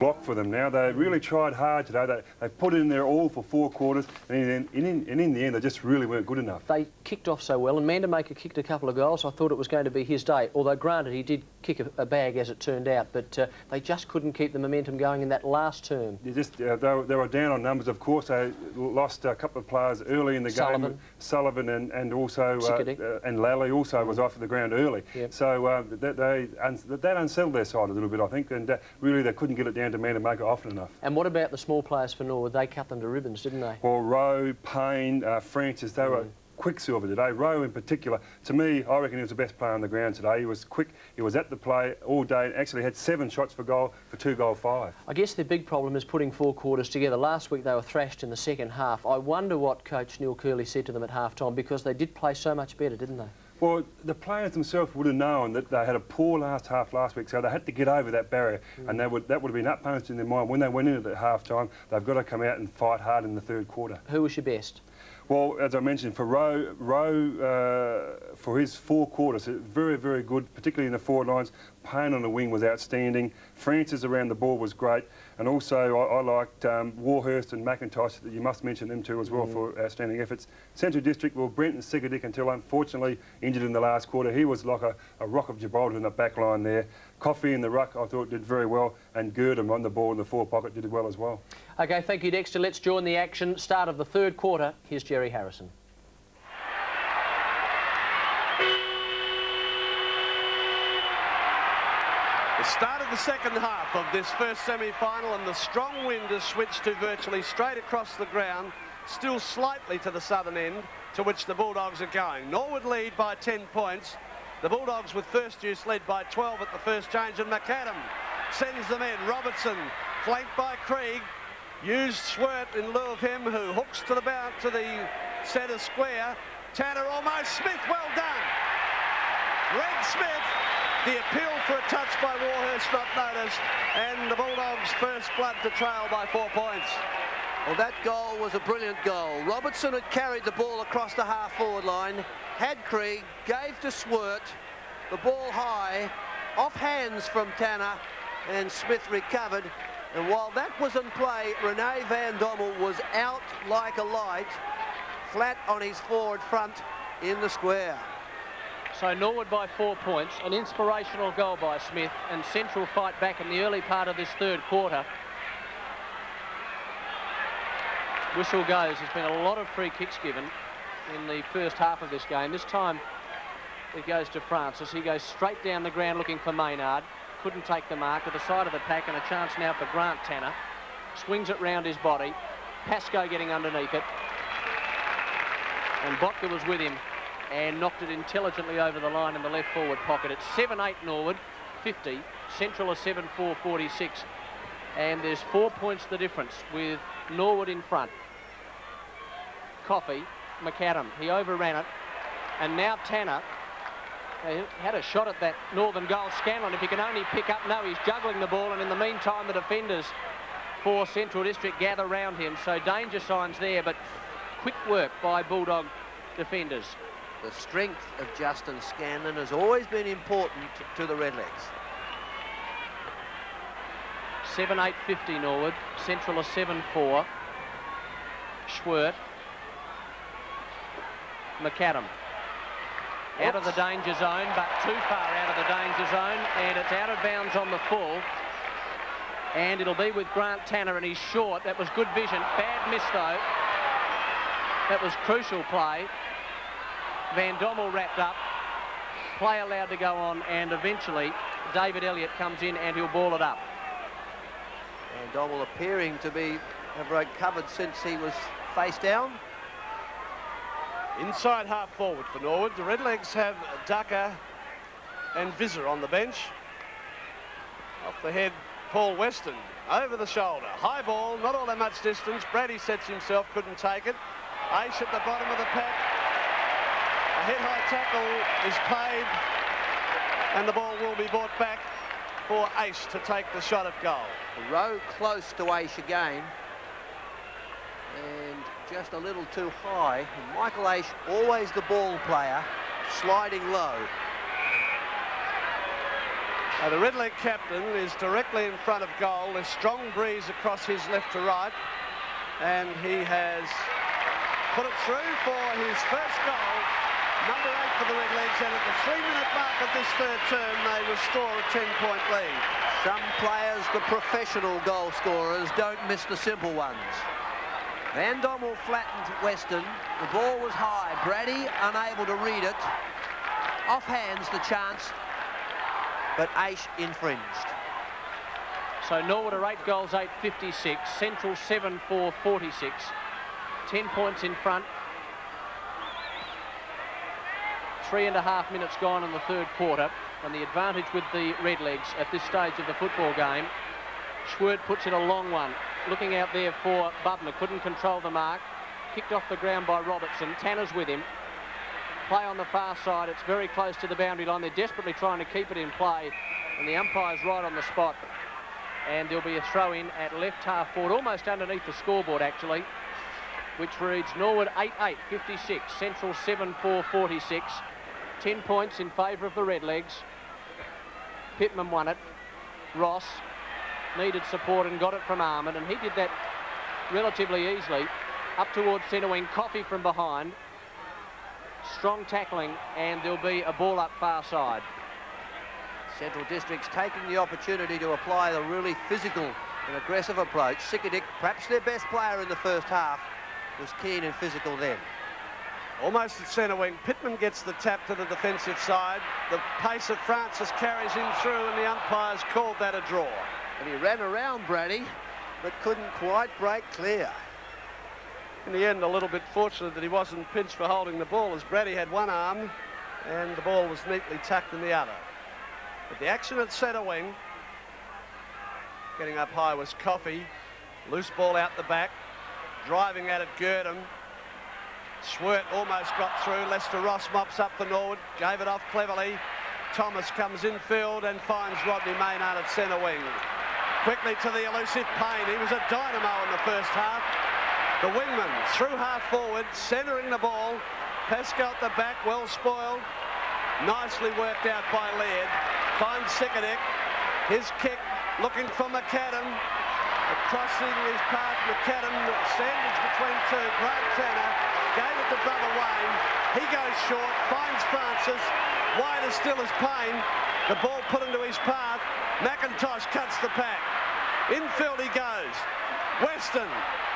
block for them now. They really tried hard today. They put it in there all for 4 quarters, and in the end, they just really weren't good enough. They kicked off so well, and Mandamaker kicked a couple of goals. I thought it was going to be his day, although granted he did kick a bag as it turned out, but they just couldn't keep the momentum going in that last term. They were down on numbers, of course. They lost a couple of players early in the game. Sullivan and also and Lally also was off the ground early. Yep. So that unsettled their side a little bit, I think, and really they couldn't get it down to Mandamaker often enough. And what about the small players for Norwood? They cut them to ribbons, didn't they? Well, Rowe, Payne, Francis, they were quicksilver today. Rowe in particular, to me, I reckon he was the best player on the ground today. He was quick, he was at the play all day, and actually had 7 shots for goal for 2 goal 5. I guess their big problem is putting 4 quarters together. Last week they were thrashed in the second half. I wonder what coach Neil Curley said to them at half-time, because they did play so much better, didn't they? Well, the players themselves would have known that they had a poor last half last week, so they had to get over that barrier, and that would have been uppermost in their mind. When they went in at half-time, they've got to come out and fight hard in the 3rd quarter. Who was your best? Well, as I mentioned, for Rowe, for his 4 quarters, very, very good, particularly in the forward lines. Payne on the wing was outstanding. Francis around the ball was great. And also, I liked Warhurst and McIntosh. You must mention them too as well for outstanding efforts. Central District, well, Brenton Sigurdick, until unfortunately injured in the last quarter. He was like a rock of Gibraltar in the back line there. Coffey in the ruck, I thought, did very well. And Girdham on the ball in the forward pocket did well as well. OK, thank you, Dexter. Let's join the action. Start of the 3rd quarter. Here's Jerry Harrison. The start of the second half of this first semi-final, and the strong wind has switched to virtually straight across the ground, still slightly to the southern end, to which the Bulldogs are going. Norwood lead by 10 points. The Bulldogs with first use led by 12 at the first change, and McAdam sends them in. Robertson, flanked by Krieg, used Swert in lieu of him, who hooks to the centre square. Tanner almost. Smith, well done. Greg Smith. The appeal for a touch by Warhurst not noticed, and the Bulldogs' first blood to trail by 4 points. Well, that goal was a brilliant goal. Robertson had carried the ball across the half-forward line, had Krieg, gave to Swert, the ball high, off hands from Tanner, and Smith recovered. And while that was in play, Rene Van Dommel was out like a light, flat on his forward front in the square. So Norwood by 4 points, an inspirational goal by Smith, and Central fight back in the early part of this 3rd quarter. Whistle goes. There's been a lot of free kicks given in the first half of this game. This time it goes to Francis. He goes straight down the ground looking for Maynard. Couldn't take the mark, to the side of the pack, and a chance now for Grant Tanner. Swings it round his body. Pascoe getting underneath it. And Botka was with him and knocked it intelligently over the line in the left forward pocket. It's 7-8 Norwood, 50. Central are 7-4, 46. And there's 4 points the difference with Norwood in front. Coffey, McAdam, he overran it. And now Tanner had a shot at that northern goal. Scanlon, if he can only pick up, no, he's juggling the ball, and in the meantime the defenders for Central District gather round him. So danger signs there, but quick work by Bulldog defenders. The strength of Justin Scanlon has always been important to the Redlegs. 7-8, 50 Norwood. Central are 7-4. Schwert. McAdam. Out of the danger zone, but too far out of the danger zone, and it's out of bounds on the full. And it'll be with Grant Tanner, and he's short. That was good vision. Bad miss, though. That was crucial play. Van Dommel wrapped up, play allowed to go on, and eventually David Elliott comes in and he'll ball it up. Van Dommel appearing to have recovered since he was face down. Inside half forward for Norwood. The Redlegs have Ducker and Visser on the bench. Off the head, Paul Weston. Over the shoulder. High ball, not all that much distance. Brady sets himself, couldn't take it. Ace at the bottom of the pack. A head-high tackle is paid, and the ball will be brought back for Ace to take the shot at goal. A row close to Ace again, and just a little too high. And Michael Ace, always the ball player, sliding low. The Red Leg captain is directly in front of goal. There's strong breeze across his left to right, and he has put it through for his first goal. Number 8 for the Redlegs, and at the 3-minute mark of this third term, they restore a 10-point lead. Some players, the professional goal scorers, don't miss the simple ones. Van Dommel flattened Weston. The ball was high. Brady unable to read it. Off hands the chance, but Aish infringed. So Norwood are 8 goals, 8-56. Central 7-4-46. 10 points in front. 3.5 minutes gone in the third quarter, and the advantage with the Redlegs at this stage of the football game. Schwert puts in a long one. Looking out there for Bubner. Couldn't control the mark. Kicked off the ground by Robertson. Tanner's with him. Play on the far side. It's very close to the boundary line. They're desperately trying to keep it in play, and the umpire's right on the spot. And there'll be a throw in at left half forward, almost underneath the scoreboard actually, which reads Norwood 8-8-56, Central 7-4-46. 10 points in favour of the Redlegs. Pittman won it. Ross needed support and got it from Armand, and he did that relatively easily. Up towards centre wing, Coffey from behind. Strong tackling, and there'll be a ball up far side. Central District's taking the opportunity to apply the really physical and aggressive approach. Sikadik, perhaps their best player in the first half, was keen and physical then. Almost at centre wing. Pittman gets the tap to the defensive side. The pace of Francis carries him through, and the umpires called that a draw. And he ran around Brady, but couldn't quite break clear. In the end, a little bit fortunate that he wasn't pinched for holding the ball, as Brady had one arm and the ball was neatly tucked in the other. But the action at centre wing, getting up high was Coffey. Loose ball out the back, driving at it Gurdon. Schwert almost got through. Lester Ross mops up for Norwood, gave it off cleverly. Thomas comes infield and finds Rodney Maynard at centre wing. Quickly to the elusive Payne. He was a dynamo in the first half. The wingman through half forward, centering the ball. Pascoe at the back, well spoiled. Nicely worked out by Laird. Finds Sikadik. His kick looking for McAdam. Crossing his path, McAdam sandwiched between two. Grant Tanner gave it to brother Wayne. He goes short, finds Francis. Wide as still as Payne. The ball put into his path. McIntosh cuts the pack. Infield he goes. Weston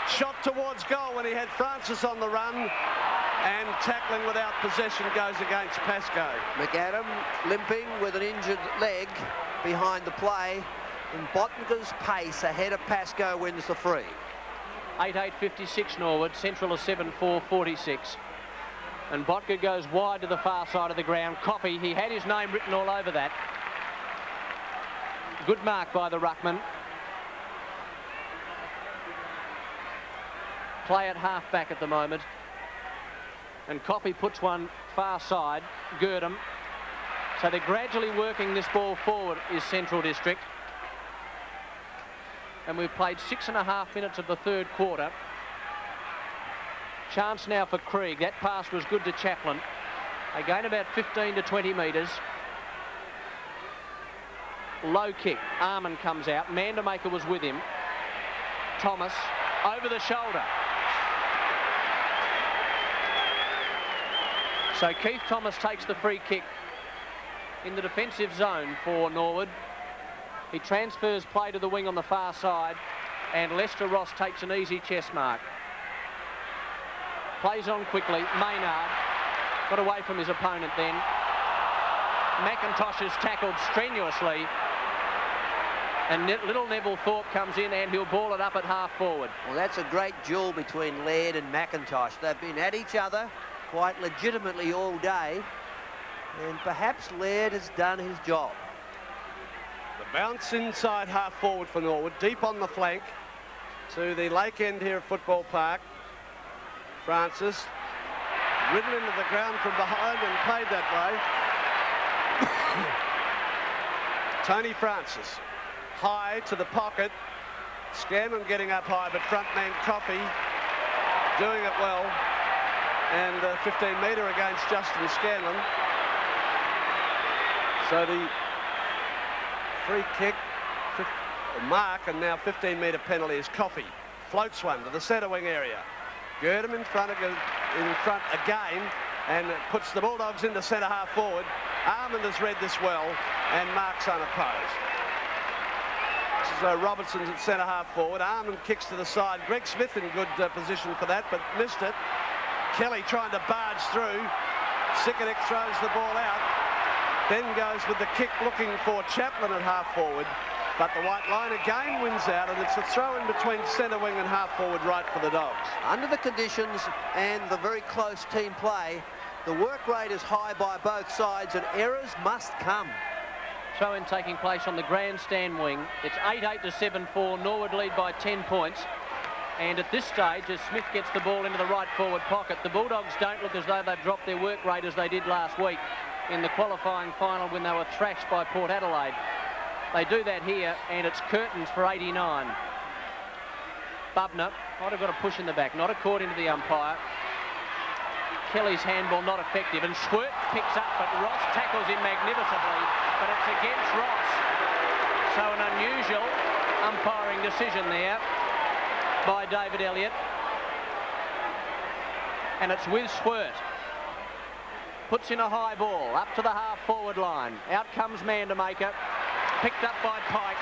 shot towards goal when he had Francis on the run, and tackling without possession goes against Pascoe. McAdam limping with an injured leg behind the play, and Botnica's pace ahead of Pascoe wins the free. 8-8-56 Norwood. Central is 7-4-46. And Botka goes wide to the far side of the ground. Coffey, he had his name written all over that. Good mark by the ruckman. Play at half back at the moment. And Coffey puts one far side. Gurdon. So they're gradually working this ball forward, is Central District. And we've played 6.5 minutes of the third quarter. Chance now for Krieg. That pass was good to Chaplin. They gain about 15 to 20 metres. Low kick. Armand comes out. Mandermaker was with him. Thomas over the shoulder. So Keith Thomas takes the free kick in the defensive zone for Norwood. He transfers play to the wing on the far side, and Lester Ross takes an easy chest mark. Plays on quickly. Maynard got away from his opponent then. McIntosh is tackled strenuously, and little Neville Thorpe comes in, and he'll ball it up at half forward. Well, that's a great duel between Laird and McIntosh. They've been at each other quite legitimately all day, and perhaps Laird has done his job. The bounce inside half forward for Norwood, deep on the flank to the lake end here at Football Park. Francis ridden into the ground from behind and played that way. Tony Francis high to the pocket. Scanlon getting up high, but front man Coffey doing it well. And 15-metre against Justin Scanlon. So the free kick, mark, and now 15-metre penalty is Coffey. Floats one to the centre wing area. Girdham in front again, and puts the Bulldogs into centre half forward. Armand has read this well, and marks unopposed. So Robertson's at centre half forward. Armand kicks to the side. Greg Smith in good position for that, but missed it. Kelly trying to barge through. Sikanek throws the ball out. Then goes with the kick looking for Chaplin at half forward. But the white line again wins out, and it's a throw in between centre wing and half forward right for the Dogs. Under the conditions and the very close team play, the work rate is high by both sides and errors must come. Throw-in taking place on the grandstand wing. It's 8-8 to 7-4. Norwood lead by 10 points. And at this stage, as Smith gets the ball into the right forward pocket, the Bulldogs don't look as though they've dropped their work rate as they did last week in the qualifying final when they were thrashed by Port Adelaide. They do that here, and it's curtains for 89. Bubner might have got a push in the back, not according to the umpire. Kelly's handball not effective, and Schwert picks up, but Ross tackles him magnificently, but it's against Ross. So an unusual umpiring decision there by David Elliott. And it's with Schwert. Puts in a high ball, up to the half-forward line. Out comes Mandamaker, picked up by Pike.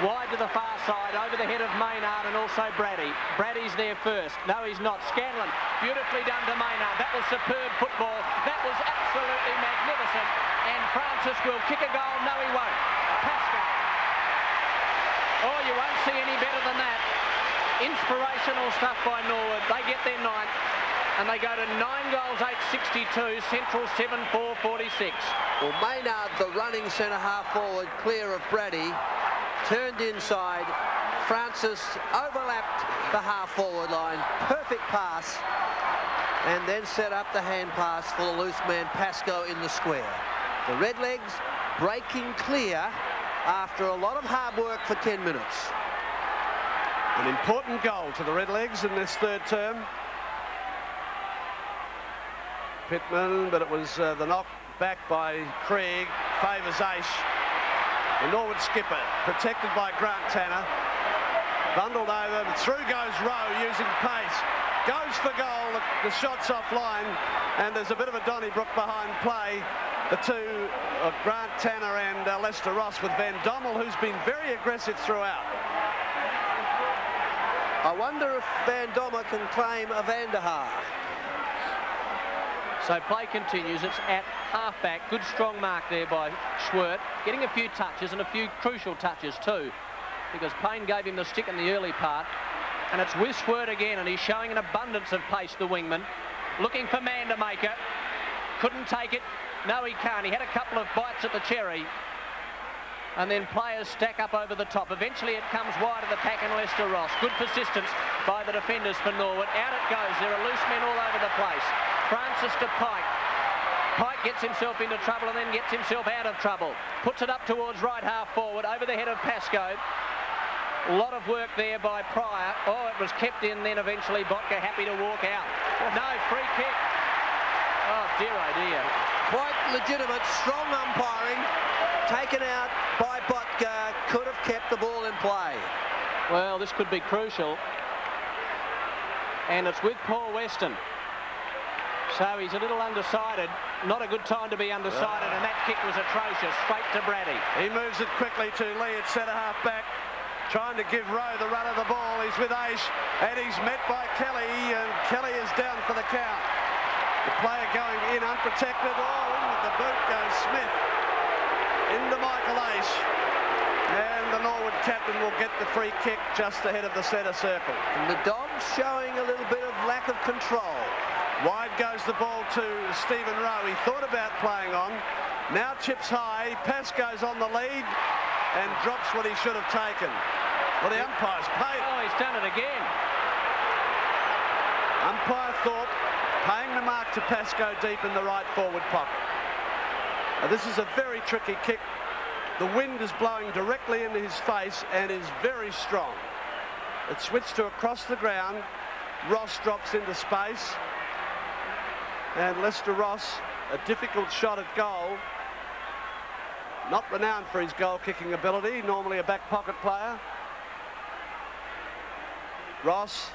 Wide to the far side, over the head of Maynard and also Brady. Brady's there first. No, he's not. Scanlon, beautifully done to Maynard. That was superb football. That was absolutely magnificent. And Francis will kick a goal. No, he won't. Pascal. Oh, you won't see any better than that. Inspirational stuff by Norwood. They get their ninth, and they go to 9 goals, 862. Central 7-4-46. Well, Maynard, the running centre half forward, clear of Brady, turned inside. Francis overlapped the half forward line. Perfect pass. And then set up the hand pass for the loose man Pascoe in the square. The Redlegs breaking clear after a lot of hard work for 10 minutes. An important goal to the Redlegs in this third term. Pittman, but it was the knock back by Craig, favours Aish. The Norwood skipper, protected by Grant Tanner. Bundled over, and through goes Rowe using pace. Goes for goal, the shot's offline, and there's a bit of a Donnybrook behind play. The two, Grant Tanner and Lester Ross, with Van Dommel, who's been very aggressive throughout. I wonder if Van Dommel can claim a Vanderhaar. So play continues. It's at halfback. Good strong mark there by Schwert. Getting a few touches, and a few crucial touches too, because Payne gave him the stick in the early part. And it's with Schwert again, and he's showing an abundance of pace, the wingman. Looking for Mandamaker. Couldn't take it. No, he can't. He had a couple of bites at the cherry. And then players stack up over the top. Eventually it comes wide of the pack, and Lester Ross. Good persistence by the defenders for Norwood. Out it goes. There are loose men all over the place. Francis to Pike. Pike gets himself into trouble and then gets himself out of trouble. Puts it up towards right half forward, over the head of Pascoe. A lot of work there by Pryor. Oh, it was kept in then eventually. Botka happy to walk out. No, free kick. Oh, dear, oh, dear. Quite legitimate, strong umpiring. Taken out by Botka. Could have kept the ball in play. Well, this could be crucial. And it's with Paul Weston. So he's a little undecided. Not a good time to be undecided, and that kick was atrocious. Straight to Brady. He moves it quickly to Lee at centre half back, trying to give Rowe the run of the ball. He's with Aish, and he's met by Kelly, and Kelly is down for the count. The player going in unprotected. Oh, in with the boot goes Smith. Into Michael Aish. And the Norwood captain will get the free kick just ahead of the centre circle. And the Dogs showing a little bit of lack of control. Wide goes the ball to Stephen Rowe. He thought about playing on. Now chips high. Pascoe's on the lead and drops what he should have taken. Well, the umpire's paid. Oh, he's done it again. Umpire Thorpe paying the mark to Pascoe deep in the right forward pocket. Now, this is a very tricky kick. The wind is blowing directly into his face and is very strong. It switched to across the ground. Ross drops into space. And Lester Ross, a difficult shot at goal. Not renowned for his goal-kicking ability, normally a back pocket player. Ross,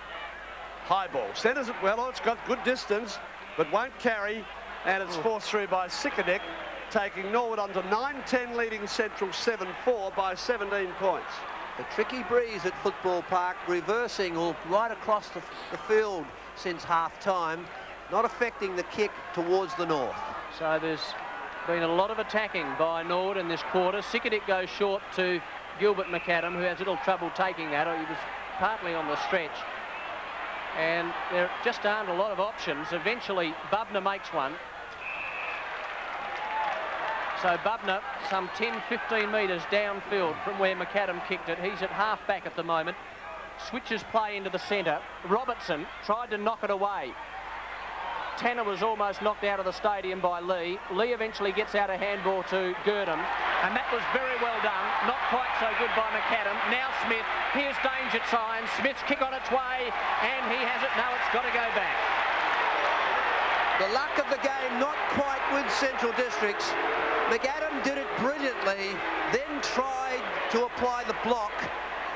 high ball. Centres it well. Oh, it's got good distance, but won't carry. And it's forced through by Sikadic, taking Norwood on to 9-10, leading Central 7-4 by 17 points. The tricky breeze at Football Park, reversing all right across the field since half-time, not affecting the kick towards the north. So there's been a lot of attacking by Norwood in this quarter. Sikadic goes short to Gilbert McAdam, who has little trouble taking that. He was partly on the stretch. And there just aren't a lot of options. Eventually, Bubner makes one. So Bubner, some 10-15 metres downfield from where McAdam kicked it. He's at half-back at the moment. Switches play into the centre. Robertson tried to knock it away. Tanner was almost knocked out of the stadium by Lee. Lee eventually gets out a handball to Girdham, and that was very well done. Not quite so good by McAdam. Now Smith. Here's danger signs. Smith's kick on its way, and he has it. No, it's got to go back. The luck of the game not quite with Central Districts. McAdam did it brilliantly, then tried to apply the block,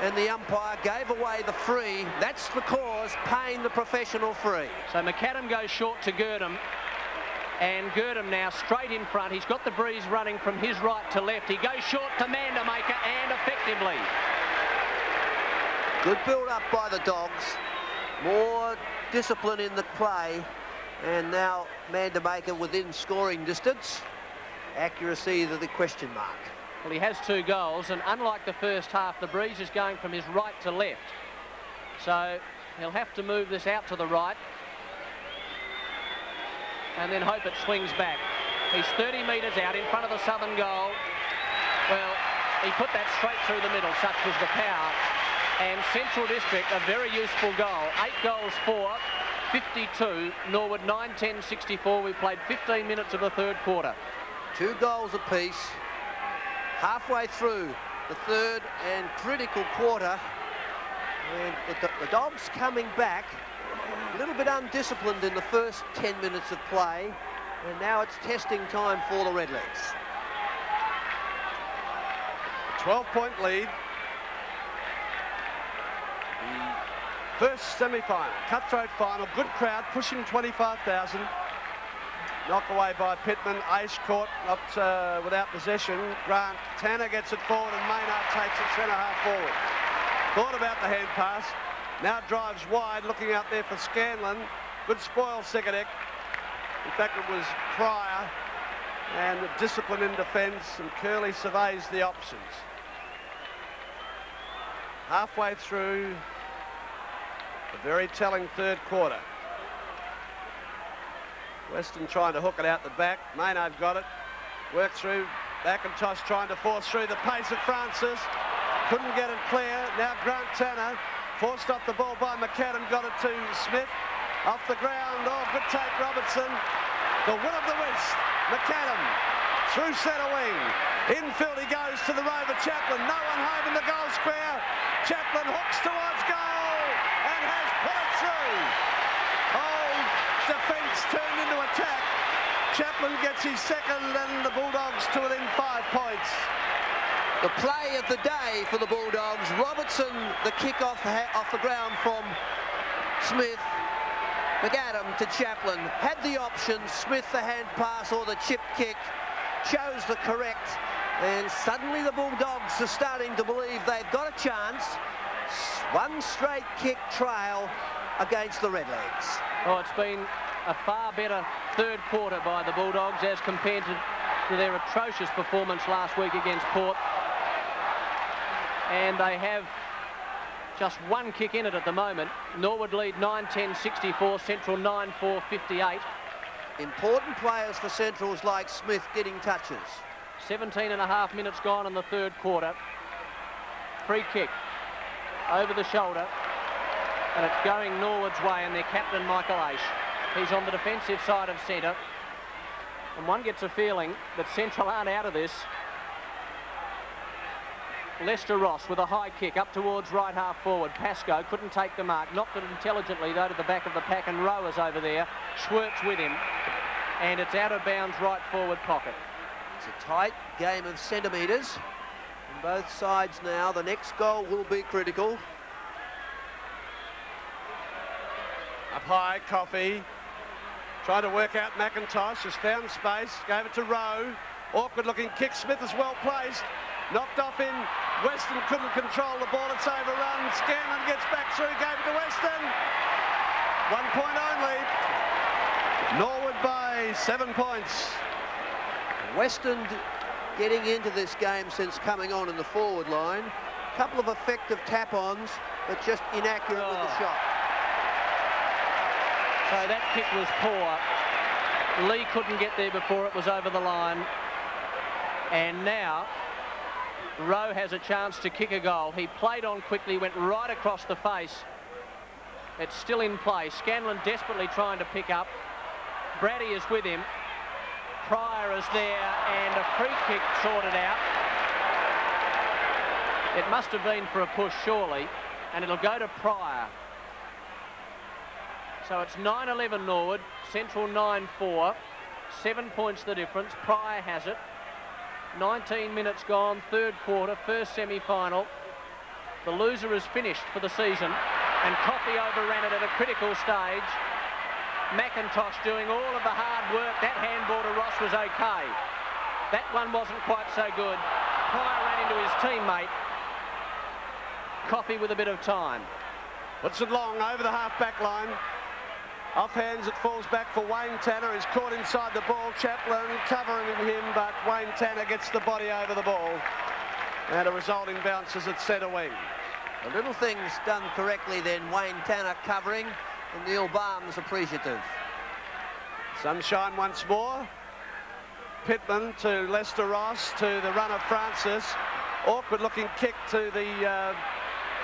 and the umpire gave away the free. That's the cause, paying the professional free. So McAdam goes short to Girdham, and Girdham now straight in front. He's got the breeze running from his right to left. He goes short to Mandermaker, and effectively. Good build-up by the Dogs. More discipline in the play, and now Mandermaker within scoring distance. Accuracy to the question mark. Well, he has 2 goals, and unlike the first half, the breeze is going from his right to left. So he'll have to move this out to the right and then hope it swings back. He's 30 metres out in front of the southern goal. Well, he put that straight through the middle, such was the power. And Central District, a very useful goal. 8 goals for, 52. Norwood 9-10-64. We played 15 minutes of the third quarter. 2 goals apiece. Halfway through the third and critical quarter, and the Dogs coming back, a little bit undisciplined in the first 10 minutes of play, and now it's testing time for the Redlegs. 12-point lead. The first semi-final, cutthroat final, good crowd, pushing 25,000. Knock away by Pittman. Ace caught, not without possession. Grant Tanner gets it forward, and Maynard takes it centre-half forward. Thought about the hand pass. Now drives wide, looking out there for Scanlon. Good spoil, Sikadic. In fact, it was Pryor, and discipline in defence, and Curley surveys the options. Halfway through the very telling third quarter. Weston trying to hook it out the back. Maynard got it. Worked through. McIntosh trying to force through the pace of Francis. Couldn't get it clear. Now Grant Tanner forced off the ball by McAdam. Got it to Smith. Off the ground. Oh, good take, Robertson. The will of the wrist. McAdam through centre wing. Infield he goes to the rover Chaplin. No one home in the goal square. Chaplin hooks towards goal and has put it through. Oh, defence turned into attack. Chaplin gets his second, and the Bulldogs to within 5 points. The play of the day for the Bulldogs. Robertson, the kick off the ground from Smith. McAdam to Chaplin. Had the option. Smith the hand pass or the chip kick. Chose the correct. And suddenly the Bulldogs are starting to believe they've got a chance. One straight kick trail against the Redlegs. Oh, it's been a far better third quarter by the Bulldogs as compared to their atrocious performance last week against Port. And they have just one kick in it at the moment. Norwood lead 9-10-64, Central 9-4-58. Important players for Centrals like Smith getting touches. 17.5 minutes gone in the third quarter. Free kick over the shoulder, and it's going Norwood's way, and their captain Michael Aish. He's on the defensive side of centre, and one gets a feeling that Central aren't out of this. Lester Ross with a high kick up towards right half forward. Pascoe couldn't take the mark, knocked it intelligently though to the back of the pack, and Rower's over there. Schwartz with him, and it's out of bounds right forward pocket. It's a tight game of centimetres on both sides now. The next goal will be critical. Up high, Coffey. Trying to work out McIntosh, has found space, gave it to Rowe. Awkward looking kick, Smith is well placed. Knocked off in, Weston couldn't control the ball, it's overrun. Scanlon gets back through, gave it to Weston. 1 point only. Norwood by 7 points. Weston getting into this game since coming on in the forward line. A couple of effective tap-ons, but just inaccurate with the shot. So that kick was poor. Lee couldn't get there before it was over the line. And now Rowe has a chance to kick a goal. He played on quickly, went right across the face. It's still in play. Scanlon desperately trying to pick up. Brady is with him. Pryor is there, and a free kick sorted out. It must have been for a push, surely, and it'll go to Pryor. So it's 9-11 Norwood, Central 9-4. 7 points the difference. Pryor has it. 19 minutes gone, third quarter, first semi-final. The loser is finished for the season, and Coffey overran it at a critical stage. McIntosh doing all of the hard work. That handball to Ross was okay. That one wasn't quite so good. Pryor ran into his teammate. Coffey with a bit of time. Puts it long over the half-back line. Off hands, it falls back for Wayne Tanner. He's caught inside the ball. Chaplin covering him, but Wayne Tanner gets the body over the ball. And a resulting bounce is at centre wing. The little things done correctly then. Wayne Tanner covering, and Neil Barnes appreciative. Sunshine once more. Pittman to Lester Ross, to the runner Francis. Awkward looking kick to the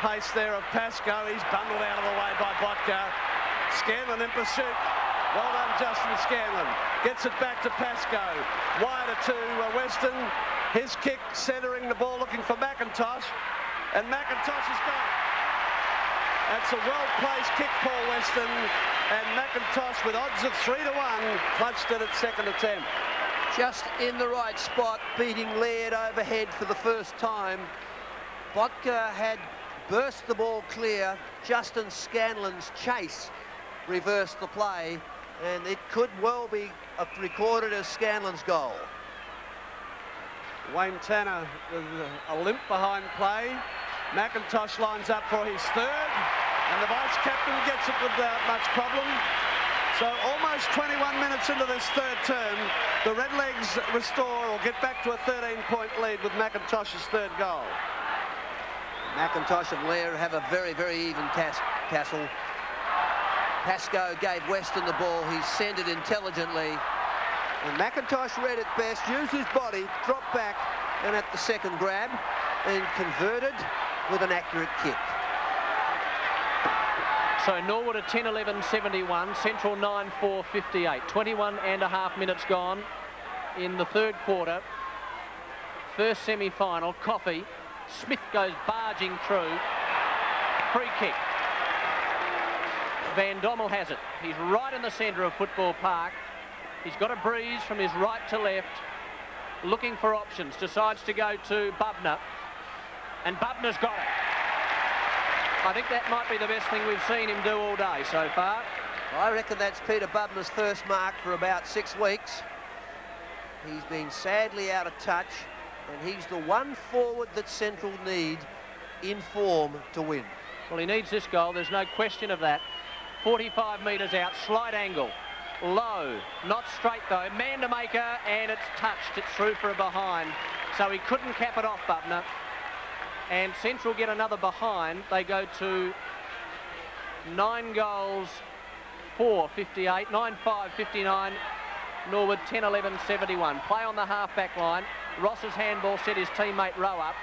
pace there of Pascoe. He's bundled out of the way by Botka. Scanlon in pursuit. Well done, Justin Scanlon. Gets it back to Pascoe. Wider to Weston. His kick centering the ball, looking for McIntosh. And McIntosh has got it. That's a well-placed kick, Paul Weston. And McIntosh, with odds of 3-1, clutched it at second attempt. Just in the right spot, beating Laird overhead for the first time. Botka had burst the ball clear. Justin Scanlon's chase reversed the play, and it could well be recorded as Scanlon's goal. Wayne Tanner with a limp behind play. McIntosh lines up for his third, and the vice-captain gets it without much problem. So almost 21 minutes into this third term, the Redlegs restore or get back to a 13-point lead with McIntosh's third goal. McIntosh and Laird have a very, very even tassel. Pascoe gave Weston the ball. He sent it intelligently. And McIntosh read it best, used his body, dropped back, and at the second grab, and converted with an accurate kick. So Norwood at 10-11-71, Central 9-4-58. 21 and a half minutes gone in the third quarter. First semi-final, Coffey. Smith goes barging through. Free kick. Van Dommel has it. He's right in the centre of Football Park. He's got a breeze from his right to left. Looking for options. Decides to go to Bubner. And Bubner's got it. I think that might be the best thing we've seen him do all day so far. I reckon that's Peter Bubner's first mark for about 6 weeks. He's been sadly out of touch, and he's the one forward that Central need in form to win. Well, he needs this goal. There's no question of that. 45 metres out, slight angle. Low, not straight though. Man to maker, and it's touched. It's through for a behind. So he couldn't cap it off, Bubner. And Central get another behind. They go to 9 goals, 4-58, 9-5-59. Norwood 10-11-71. Play on the half-back line. Ross's handball set his teammate Rowe up.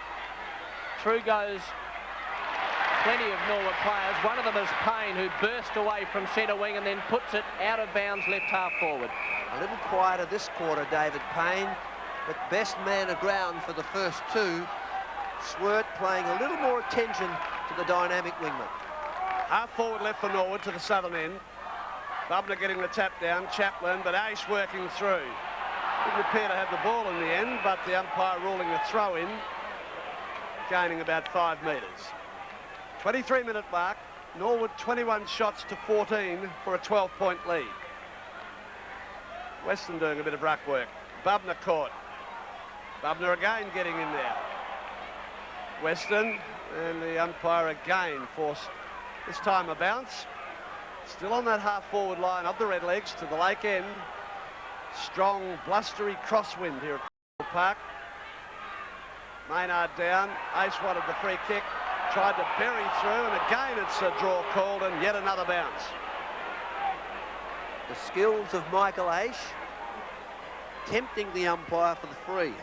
Through goes plenty of Norwood players. One of them is Payne, who burst away from centre wing and then puts it out of bounds left half forward. A little quieter this quarter, David Payne, but best man aground for the first two. Swert paying a little more attention to the dynamic wingman. Half forward left for Norwood to the southern end. Bubner getting the tap down, Chaplin, but Ace working through. Didn't appear to have the ball in the end, but the umpire ruling a throw in, gaining about 5 metres. 23-minute mark. Norwood 21 shots to 14 for a 12-point lead. Western doing a bit of ruck work. Bubner caught. Bubner again getting in there. Western, and the umpire again forced, this time a bounce. Still on that half-forward line of the Redlegs to the lake end. Strong, blustery crosswind here at Caulfield Park. Maynard down. Ace wanted the free kick. Tried to bury through, and again it's a draw called, and yet another bounce. The skills of Michael Ace tempting the umpire for the free.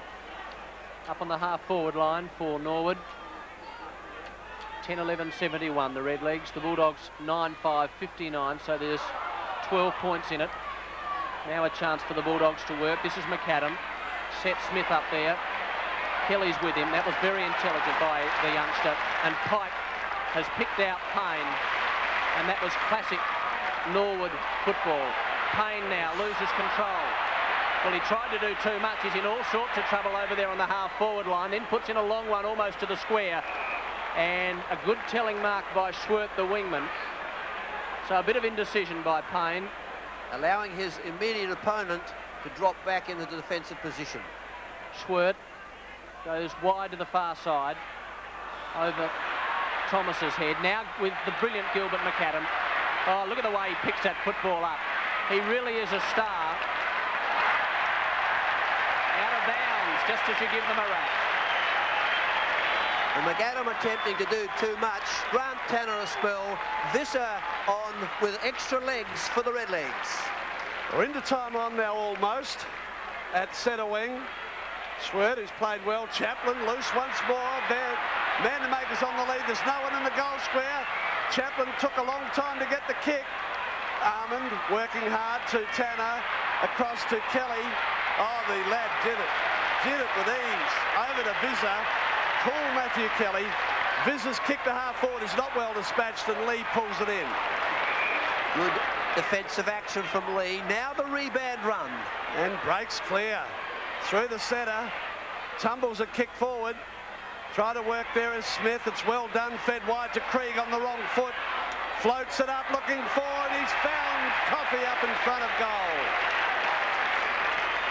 Up on the half-forward line for Norwood. 10-11-71, the Redlegs. The Bulldogs 9-5-59, so there's 12 points in it. Now a chance for the Bulldogs to work. This is McAdam. Set Smith up there. Kelly's with him. That was very intelligent by the youngster. And Pike has picked out Payne. And that was classic Norwood football. Payne now loses control. Well, he tried to do too much. He's in all sorts of trouble over there on the half-forward line. Then puts in a long one almost to the square. And a good telling mark by Schwert, the wingman. So a bit of indecision by Payne. Allowing his immediate opponent to drop back into the defensive position. Schwert goes wide to the far side over Thomas's head. Now with the brilliant Gilbert McAdam. Oh, look at the way he picks that football up. He really is a star. Out of bounds, just as you give them a rap. And McAdam attempting to do too much. Grant Tanner a spell. Visser on with extra legs for the Redlegs. We're into time on now almost at centre wing. Schwert, who's played well. Chaplin loose once more. There, Mandermaker's on the lead. There's no one in the goal square. Chaplin took a long time to get the kick. Armand working hard to Tanner. Across to Kelly. Oh, the lad did it. Did it with ease. Over to Visser. Cool Matthew Kelly. Visser's kick to half forward is not well dispatched, and Lee pulls it in. Good defensive action from Lee. Now the rebound run. And breaks clear. Through the centre. Tumbles a kick forward. Try to work there is Smith. It's well done. Fed wide to Krieg on the wrong foot. Floats it up looking forward. He's found Coffey up in front of goal.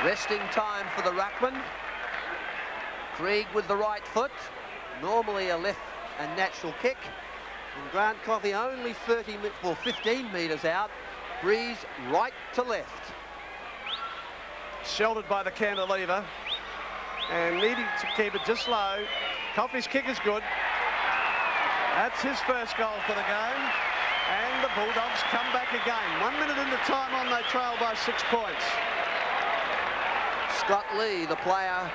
Resting time for the ruckman. Krieg with the right foot. Normally a left and natural kick. And Grant Coffey only 15 metres out. Breeze right to left. Sheltered by the cantilever. And needing to keep it just low. Coffey's kick is good. That's his first goal for the game. And the Bulldogs come back again. 1 minute into time on, they trail by 6 points. Scott Lee, the player,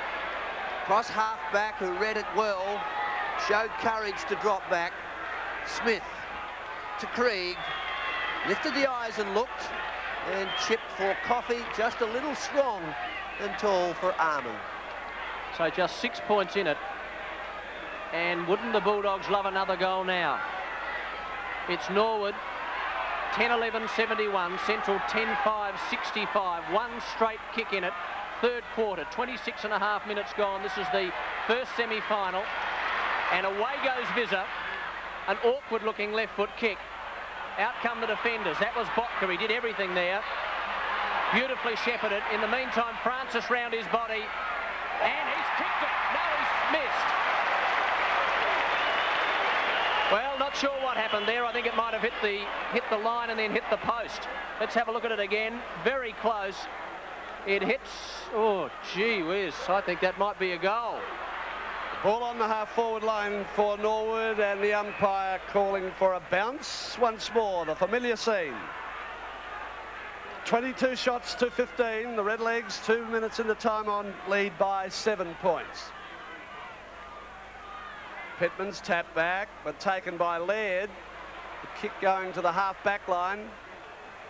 cross half back who read it well, showed courage to drop back. Smith to Krieg, lifted the eyes and looked, and chipped for Coffey, just a little strong and tall for Armand. So just 6 points in it. And wouldn't the Bulldogs love another goal now? It's Norwood, 10-11-71, Central 10-5-65. One straight kick in it, third quarter, 26.5 minutes gone. This is the first semi-final. And away goes Visser, an awkward-looking left foot kick. Out come the defenders. That was Botka. He did everything there. Beautifully shepherded. In the meantime, Francis round his body. And he's kicked it. No, he's missed. Well, not sure what happened there. I think it might have hit the line and then hit the post. Let's have a look at it again. Very close. It hits. Oh, gee whiz. I think that might be a goal. Ball on the half-forward line for Norwood, and the umpire calling for a bounce. Once more, the familiar scene. 22 shots to 15. The Redlegs, 2 minutes into time on, lead by 7 points. Pittman's tap back, but taken by Laird. The kick going to the half-back line.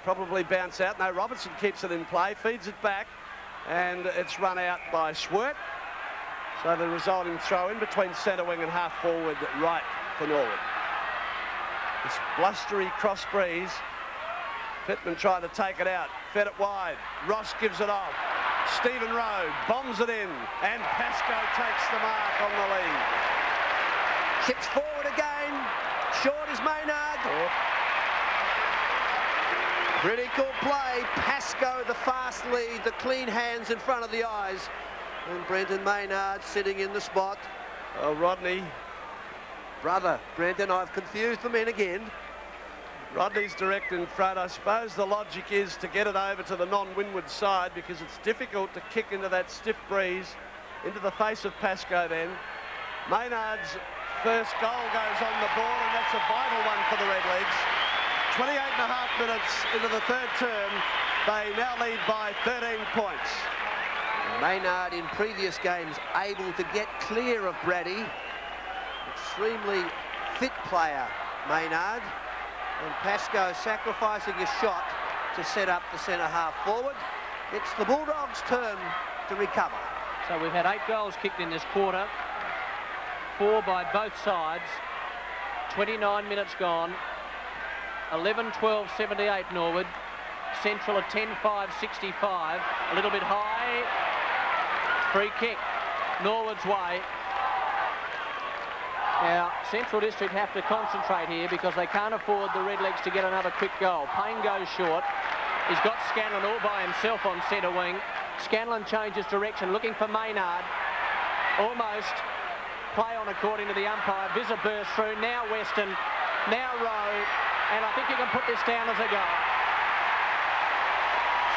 Probably bounce out. No, Robertson keeps it in play, feeds it back, and it's run out by Schwert. So the resulting throw in between centre wing and half forward right for Norwood. This blustery cross breeze. Pittman trying to take it out. Fed it wide. Ross gives it off. Stephen Rowe bombs it in, and Pascoe takes the mark on the lead. Chips forward again. Short is Maynard. Critical play. Pascoe, the fast lead, the clean hands in front of the eyes. And Brenton Maynard sitting in the spot. Oh, Rodney. Brother, Brenton, I've confused the men again. Rodney's direct in front. I suppose the logic is to get it over to the non-windward side because it's difficult to kick into that stiff breeze into the face of Pascoe then. Maynard's first goal goes on the board, and that's a vital one for the Redlegs. 28.5 minutes into the third term. They now lead by 13 points. Maynard in previous games able to get clear of Brady. Extremely fit player, Maynard. And Pascoe sacrificing a shot to set up the centre half forward. It's the Bulldogs' turn to recover. So we've had 8 goals kicked in this quarter. 4 by both sides. 29 minutes gone. 11-12, 78 Norwood. Central at 10-5, 65. A little bit high. Free kick. Norwood's way. Now, Central District have to concentrate here because they can't afford the Redlegs to get another quick goal. Payne goes short. He's got Scanlon all by himself on centre wing. Scanlon changes direction, looking for Maynard. Almost. Play on according to the umpire. Visser burst through. Now Weston. Now Rowe. And I think you can put this down as a goal.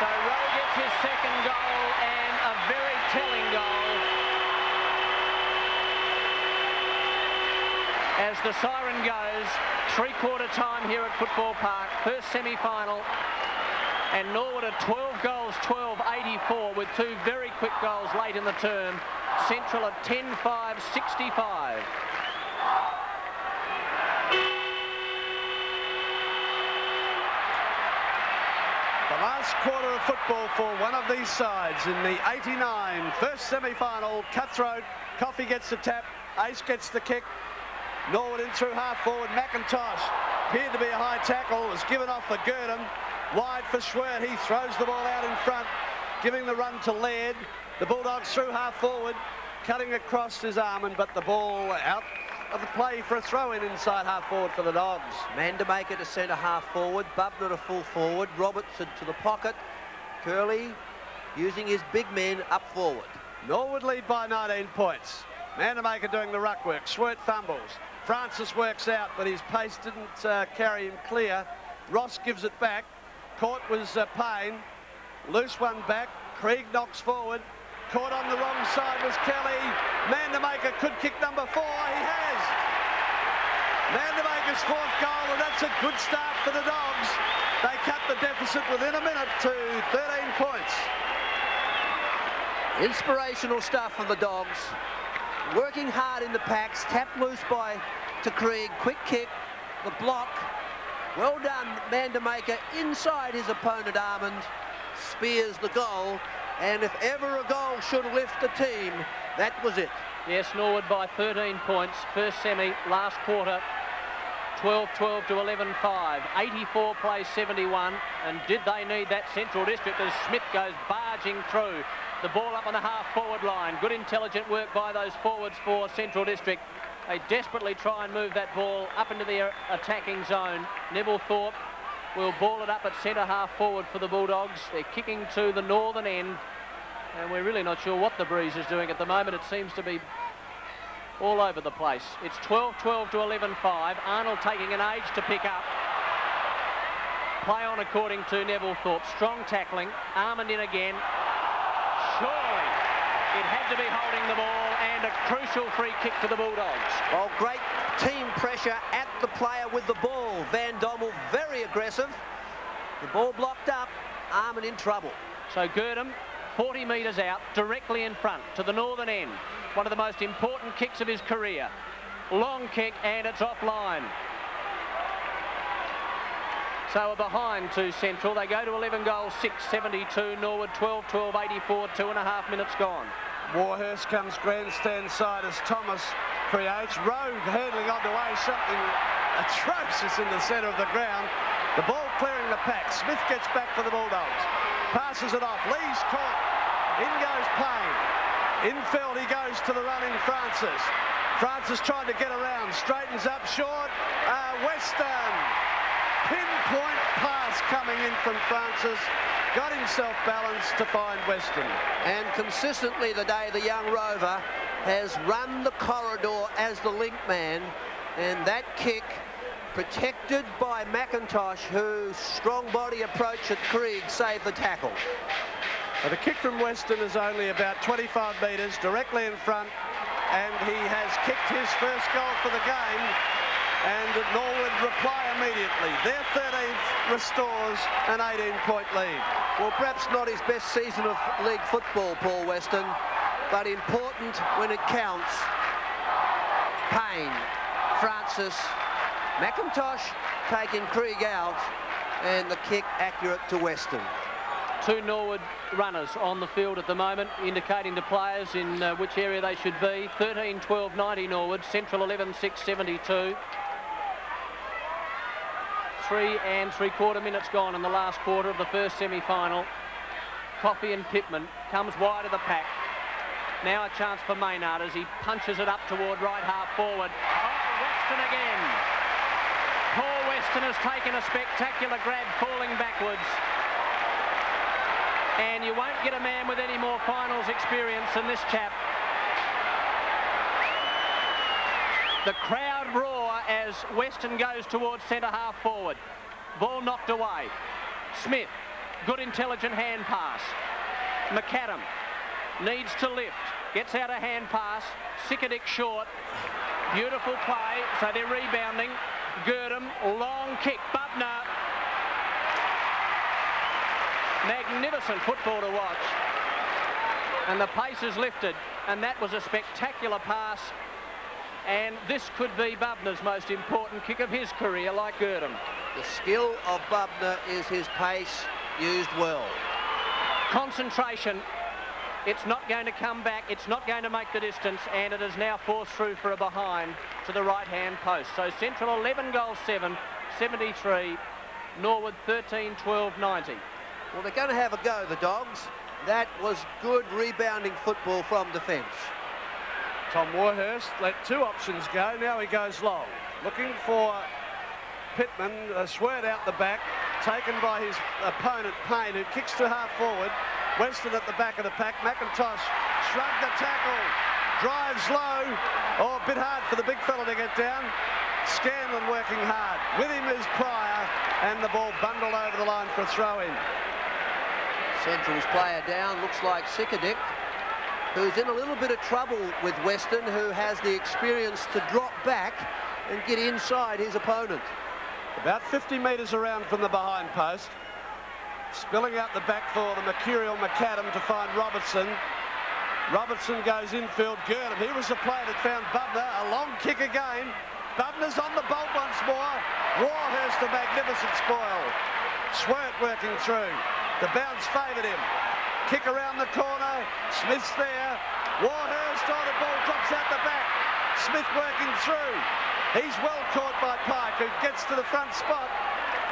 So Rowe gets his second goal, and a very telling goal. As the siren goes, three-quarter time here at Football Park, first semi-final, and Norwood at 12 goals, 12-84, with 2 very quick goals late in the term. Central at 10-5, 65. The last quarter of football for one of these sides in the 89 first semi-final. Cutthroat. Coffey gets the tap. Ace gets the kick. Norwood in through half forward. McIntosh appeared to be a high tackle. Was given off for Gurdon. Wide for Schwert. He throws the ball out in front, giving the run to Laird. The Bulldogs through half forward, cutting across his Armand, but the ball out of the play for a throw-in inside half forward for the Dogs. Mandamaker to centre half forward. Bubner to full forward. Robertson to the pocket. Curley using his big men up forward. Norwood lead by 19 points. Mandamaker doing the ruck work. Schwert fumbles. Francis works out, but his pace didn't carry him clear. Ross gives it back. Caught was Payne. Loose one back. Krieg knocks forward. Caught on the wrong side was Kelly. Mandamaker could kick number 4. He has. Mandamaker's 4th goal, and that's a good start for the Dogs. They cut the deficit within a minute to 13 points. Inspirational stuff from the Dogs. Working hard in the packs. Tapped loose to Krieg. Quick kick. The block. Well done, Mandamaker inside his opponent, Armand. Spears the goal. And if ever a goal should lift the team, that was it. Yes, Norwood by 13 points. First semi, last quarter, 12-12 to 11-5. 84 plays 71. And did they need that Central District as Smith goes barging through. The ball up on the half-forward line. Good intelligent work by those forwards for Central District. They desperately try and move that ball up into the attacking zone. Neville Thorpe will ball it up at centre half forward for the Bulldogs. They're kicking to the northern end, and we're really not sure what the breeze is doing at the moment. It seems to be all over the place. It's 12-12 to 11-5. Arnold taking an age to pick up. Play on according to Neville Thorpe. Strong tackling. Armand in again. Surely it had to be holding the ball, and a crucial free kick for the Bulldogs. Well, great team pressure at the player with the ball. Van Dommel very aggressive. The ball blocked up. Armand in trouble. So Gurdon, 40 metres out, directly in front to the northern end. One of the most important kicks of his career. Long kick, and it's offline. So we're behind to Central. They go to 11 goals, 6-72. Norwood 12-12, 84, 2.5 minutes gone. Warhurst comes grandstand side as Thomas creates. Rowe handling on the way, something atrocious in the centre of the ground. The ball clearing the pack. Smith gets back for the Bulldogs. Passes it off. Lee's caught. In goes Payne. Infield he goes to the running Francis. Francis trying to get around, straightens up short. Weston. Pinpoint pass coming in from Francis. Got himself balanced to find Weston. And consistently today, the young rover has run the corridor as the link man. And that kick, protected by McIntosh, whose strong body approach at Krieg saved the tackle. But the kick from Weston is only about 25 metres, directly in front. And he has kicked his first goal for the game. And Norwood reply immediately. Their 13th restores an 18-point lead. Well, perhaps not his best season of league football, Paul Weston, but important when it counts. Payne, Francis, McIntosh taking Krieg out, and the kick accurate to Weston. Two Norwood runners on the field at the moment, indicating to players in which area they should be. 13-12-90 Norwood, Central 11-6-72. 3 3/4 minutes gone in the last quarter of the first semi-final. Coffey and Pittman comes wide of the pack. Now a chance for Maynard as he punches it up toward right half forward. Oh, Weston again. Paul Weston has taken a spectacular grab, falling backwards. And you won't get a man with any more finals experience than this chap. The crowd roar as Weston goes towards centre half forward. Ball knocked away. Smith, good intelligent hand pass. McAdam needs to lift. Gets out a hand pass. Sikadic short. Beautiful play. So they're rebounding. Girdham, long kick. Bubner. Magnificent football to watch. And the pace is lifted. And that was a spectacular pass. And this could be Bubner's most important kick of his career, like Girdham. The skill of Bubner is his pace used well. Concentration. It's not going to come back. It's not going to make the distance. And it is now forced through for a behind to the right-hand post. So Central 11 goals 7, 73. Norwood 13-12-90. Well, they're going to have a go, the Dogs. That was good rebounding football from defence. Tom Warhurst let two options go. Now he goes long. Looking for Pittman. Swert out the back. Taken by his opponent, Payne, who kicks to half forward. Weston at the back of the pack. McIntosh shrugged the tackle. Drives low. Oh, a bit hard for the big fella to get down. Scanlon working hard. With him is Pryor. And the ball bundled over the line for a throw-in. Central's player down. Looks like Sikadic, who's in a little bit of trouble with Weston, who has the experience to drop back and get inside his opponent. About 50 metres around from the behind post. Spilling out the back for the mercurial McAdam to find Robertson. Robertson goes infield. Girdham, he was the player that found Bubner. A long kick again. Bubner's on the bolt once more. Warhurst a magnificent spoil. Swert working through. The bounce favoured him. Kick around the corner. Smith's there. Warhurst on the ball, drops out the back. Smith working through. He's well caught by Pike, who gets to the front spot.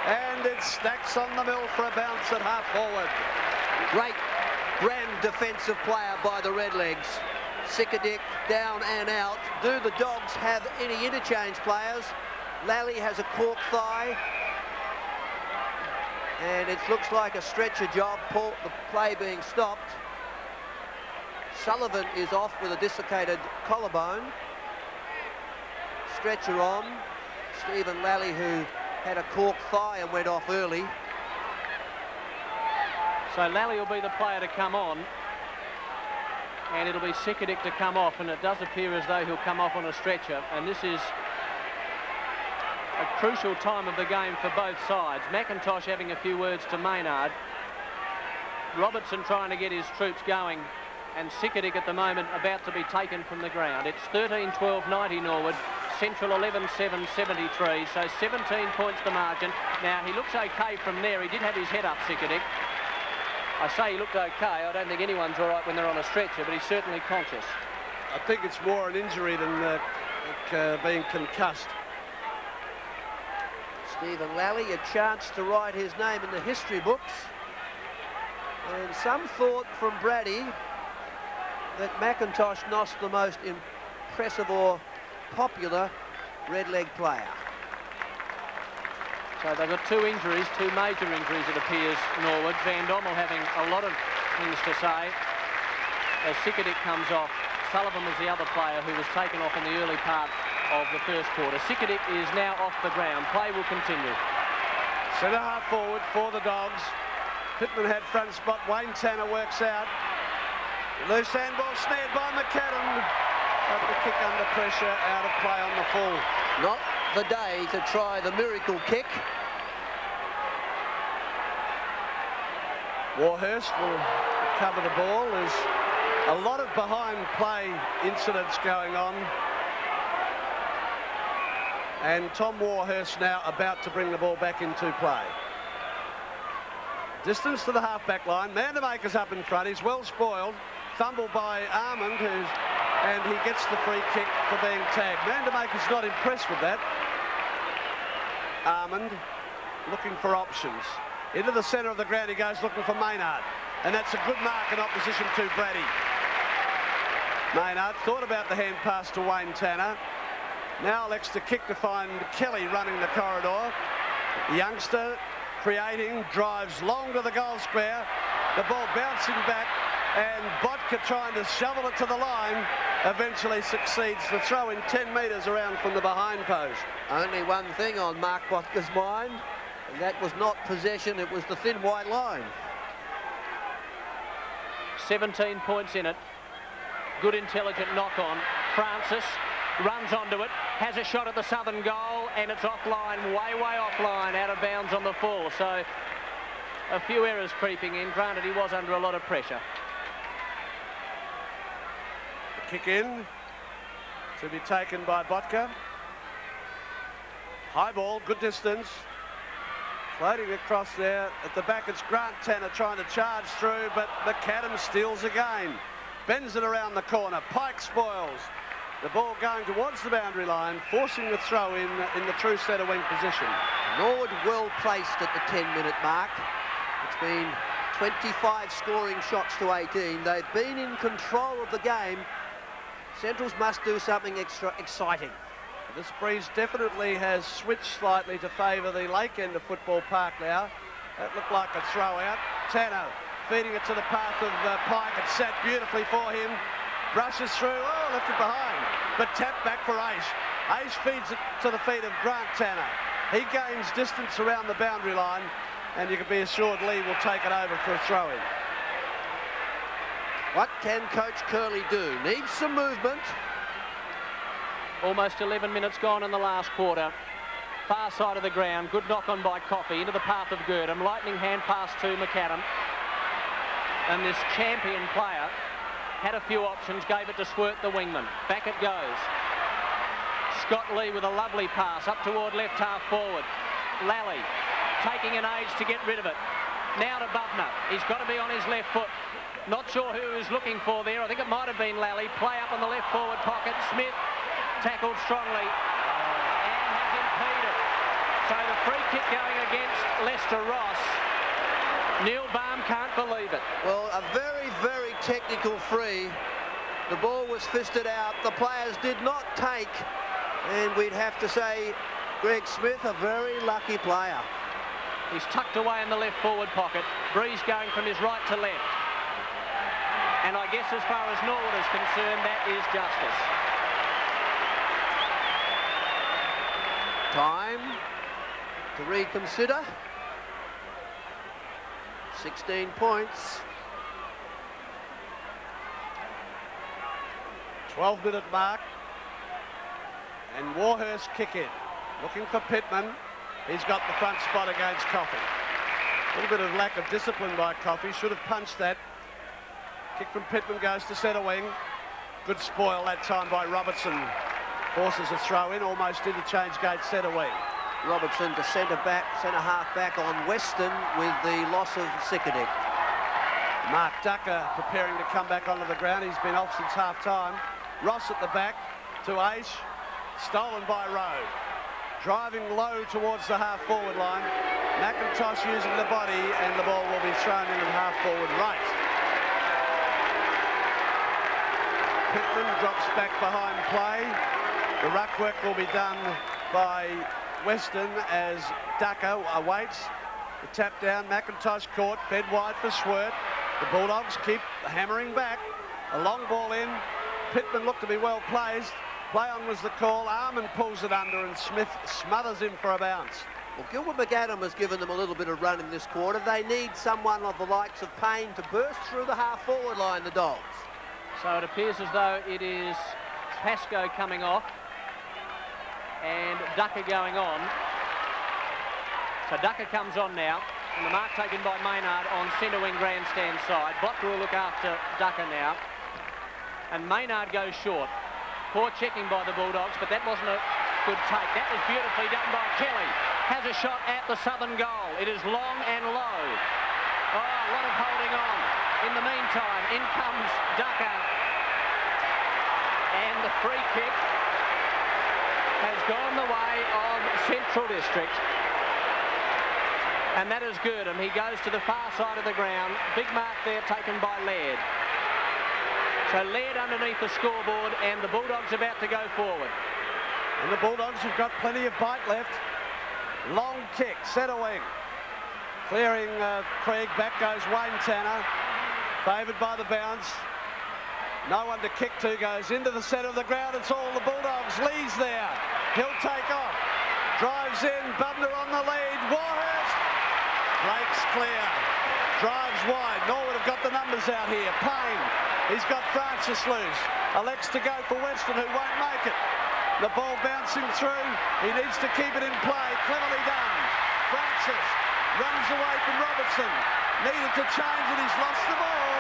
And it stacks on the mill for a bounce at half forward. Great grand defensive player by the Redlegs. Sikadic down and out. Do the Dogs have any interchange players? Lally has a cork thigh. And it looks like a stretcher job. The play being stopped. Sullivan is off with a dislocated collarbone. Stretcher on. Stephen Lally, who had a cork thigh and went off early. So Lally will be the player to come on. And it'll be Sikadic to come off. And it does appear as though he'll come off on a stretcher. And this is a crucial time of the game for both sides. McIntosh having a few words to Maynard. Robertson trying to get his troops going. And Sikadic at the moment about to be taken from the ground. It's 13-12-90 Norwood. Central 11-7-73. So 17 points the margin. Now he looks okay from there. He did have his head up, Sikadic. I say he looked okay. I don't think anyone's all right when they're on a stretcher, but he's certainly conscious. I think it's more an injury than being concussed. Stephen Lally, a chance to write his name in the history books. And some thought from Brady that McIntosh lost the most impressive or popular red leg player. So they've got two injuries, two major injuries it appears, Norwood. Van Dommel having a lot of things to say. As Sikadik comes off, Sullivan was the other player who was taken off in the early part of the first quarter. Sikadik is now off the ground. Play will continue. Centre half forward for the Dogs. Pittman had front spot. Wayne Tanner works out. Loose handball snared by McAdam. But the kick under pressure, out of play on the full. Not the day to try the miracle kick. Warhurst will cover the ball. There's a lot of behind play incidents going on. And Tom Warhurst now about to bring the ball back into play. Distance to the half-back line. Mandamaker's up in front. He's well spoiled. Fumble by Armand, and he gets the free kick for being tagged. Mandamaker's not impressed with that. Armand looking for options. Into the centre of the ground he goes, looking for Maynard. And that's a good mark in opposition to Brady. Maynard thought about the hand pass to Wayne Tanner. Now elects to kick to find Kelly running the corridor. The youngster creating, drives long to the goal square. The ball bouncing back, and Botka trying to shovel it to the line eventually succeeds. The throw in 10 metres around from the behind post. Only one thing on Mark Botka's mind, and that was not possession, it was the thin white line. 17 points in it. Good intelligent knock on. Francis runs onto it, has a shot at the southern goal, and it's offline, way offline, out of bounds on the full. So a few errors creeping in. Granted, he was under a lot of pressure. The kick in to be taken by Botka. High ball, good distance. Floating across there. At the back, it's Grant Tanner trying to charge through, but McAdam steals again. Bends it around the corner. Pike spoils. The ball going towards the boundary line, forcing the throw in the true centre wing position. Norwood well placed at the 10-minute mark. It's been 25 scoring shots to 18. They've been in control of the game. Centrals must do something extra exciting. This breeze definitely has switched slightly to favour the lake end of Football Park now. That looked like a throw out. Tanner feeding it to the path of Pike. It's set beautifully for him. Brushes through, left it behind. But tapped back for Aish. Aish feeds it to the feet of Grant Tanner. He gains distance around the boundary line, and you can be assured Lee will take it over for a throw-in. What can Coach Curley do? Needs some movement. Almost 11 minutes gone in the last quarter. Far side of the ground. Good knock on by Coffey into the path of Girdham. Lightning hand pass to McAdam. And this champion player had a few options, gave it to Swirt, the wingman. Back it goes. Scott Lee with a lovely pass up toward left half forward. Lally taking an age to get rid of it. Now to Bubner. He's got to be on his left foot. Not sure who he's looking for there. I think it might have been Lally. Play up on the left forward pocket. Smith tackled strongly and has impeded. So the free kick going against Lester Ross. Neil Baum can't believe it. Well, a very technical free. The ball was fisted out. The players did not take, and we'd have to say Greg Smith, a very lucky player. He's tucked away in the left forward pocket. Breeze going from his right to left. And I guess as far as Norwood is concerned, that is justice. Time to reconsider. 16 points. 12-minute mark. And Warhurst kick in. Looking for Pittman. He's got the front spot against Coffey. A little bit of lack of discipline by Coffey. Should have punched that. Kick from Pittman goes to centre wing. Good spoil that time by Robertson. Forces a throw in, almost interchange gate centre wing. Robertson to centre half back on Weston with the loss of Sikadik. Mark Ducker preparing to come back onto the ground. He's been off since half time. Ross at the back to Aish. Stolen by Rowe. driving low towards the half-forward line. McIntosh using the body, and the ball will be thrown in at half-forward right. Pittman drops back behind play. The ruck work will be done by Weston as Ducker awaits. The tap down, McIntosh caught, fed wide for Swert. The Bulldogs keep hammering back. A long ball in. Pittman looked to be well placed. Play on was the call. Armand pulls it under and Smith smothers him for a bounce. Well, Gilbert McAdam has given them a little bit of run in this quarter. They need someone of the likes of Payne to burst through the half-forward line, the Dogs. So it appears as though it is Pascoe coming off and Ducker going on. So Ducker comes on now, and the mark taken by Maynard on centre wing grandstand side. Blocker will look after Ducker now. And Maynard goes short. Poor checking by the Bulldogs, but that wasn't a good take. That was beautifully done by Kelly. Has a shot at the southern goal. It is long and low. Oh, a lot of holding on. In the meantime, in comes Ducker. And the free kick has gone the way of Central District. And that is good. And he goes to the far side of the ground. Big mark there taken by Laird. So Laird underneath the scoreboard, and the Bulldogs about to go forward. And the Bulldogs have got plenty of bite left. Long kick, centre wing. Clearing Craig, back goes Wayne Tanner. Favoured by the bounce. No one to kick to, goes into the centre of the ground. It's all the Bulldogs. Lee's there. He'll take off. Drives in, Bubner on the lead. Warhurst. Blake's clear. Drives wide. Norwood have got the numbers out here. Payne. He's got Francis loose. Elects to go for Weston, who won't make it. The ball bouncing through. He needs to keep it in play. Cleverly done. Francis runs away from Robertson. Needed to change it. He's lost the ball.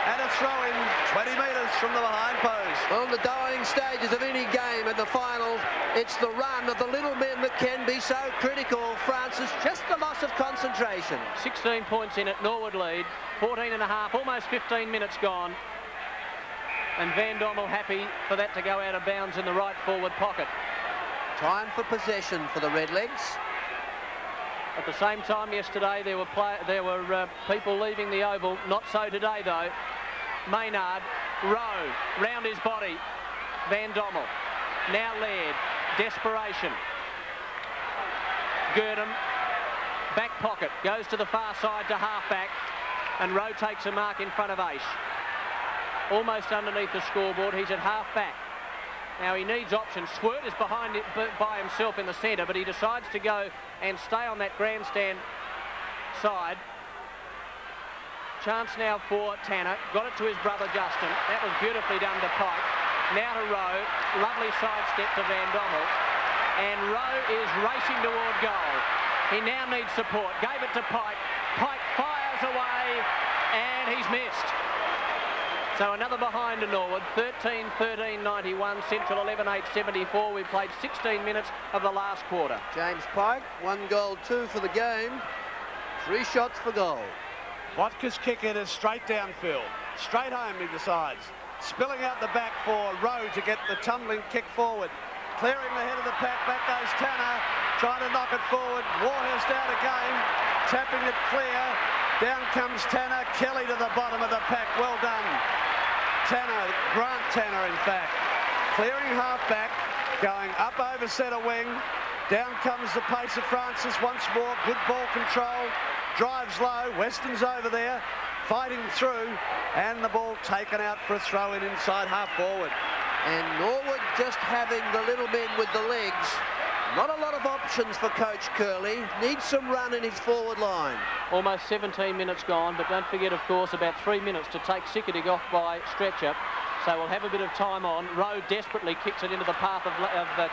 And a throw in 20 metres from the behind post. On the dying stages of any game in the final, it's the run of the little men that can be so critical. Francis, just a loss of concentration. 16 points in it, Norwood lead. 14 and a half, almost 15 minutes gone. And Van Dommel happy for that to go out of bounds in the right forward pocket. Time for possession for the Redlegs. At the same time yesterday, there were people leaving the oval. Not so today, though. Maynard, Rowe, round his body. Van Dommel. Now Laird. Desperation. Gurdon. Back pocket. Goes to the far side to half-back. And Rowe takes a mark in front of Aish. Almost underneath the scoreboard. He's at half-back. Now he needs options. Swert is behind it by himself in the centre, but he decides to go and stay on that grandstand side. Chance now for Tanner. Got it to his brother Justin. That was beautifully done to Pike. Now to Rowe. Lovely sidestep to Van Dommel. And Rowe is racing toward goal. He now needs support. Gave it to Pike. Pike fires away and he's missed. So another behind to Norwood, 13-13-91, Central 11-8-74. We've played 16 minutes of the last quarter. James Pike, 1 goal, 2 for the game. 3 shots for goal. Watka's kick it is straight downfield. Straight home, he decides. Spilling out the back for Rowe to get the tumbling kick forward. Clearing the head of the pack, back goes Tanner. Trying to knock it forward. Warhurst out again. Tapping it clear. Down comes Tanner. Kelly to the bottom of the pack. Well done. Tanner, Grant Tanner in fact, clearing half-back, going up over centre wing. Down comes the pace of Francis once more. Good ball control. Drives low. Weston's over there, fighting through, and the ball taken out for a throw-in inside half-forward. And Norwood just having the little men with the legs. Not a lot of options for Coach Curley. Needs some run in his forward line. Almost 17 minutes gone, but don't forget, of course, about 3 minutes to take Sickerdig off by Stretcher. So we'll have a bit of time on. Rowe desperately kicks it into the path of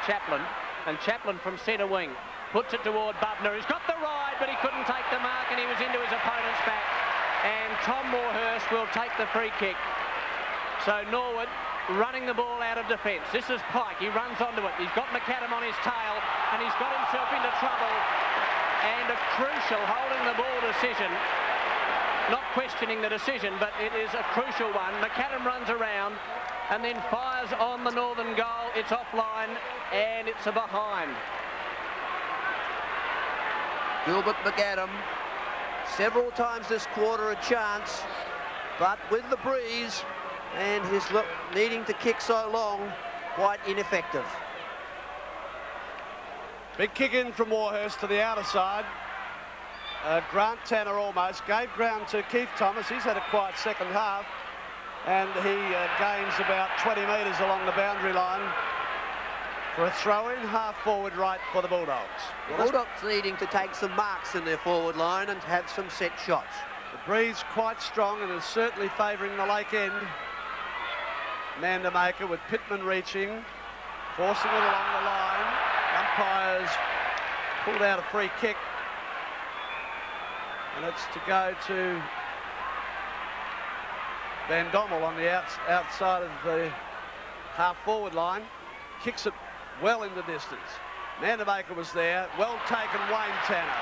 Chaplin. And Chaplin from centre wing puts it toward Bubner, who's got the ride, but he couldn't take the mark, and he was into his opponent's back. And Tom Warhurst will take the free kick. So Norwood running the ball out of defence. This is Pike. He runs onto it. He's got McAdam on his tail, and he's got himself into trouble. And a crucial holding the ball decision. Not questioning the decision, but it is a crucial one. McAdam runs around and then fires on the northern goal. It's offline, and it's a behind. Gilbert McAdam, several times this quarter a chance, but with the breeze and his needing to kick so long, quite ineffective. Big kick in from Warhurst to the outer side. Grant Tanner almost gave ground to Keith Thomas. He's had a quiet second half, and he gains about 20 metres along the boundary line for a throw-in, half-forward right for the Bulldogs. The Bulldogs needing to take some marks in their forward line and have some set shots. The breeze quite strong and is certainly favouring the Lake End. Vandermaker with Pittman reaching, forcing it along the line. Umpires pulled out a free kick, and it's to go to Van Dommel on the outside of the half-forward line. Kicks it well in the distance. Vandermaker was there. Well taken, Wayne Tanner.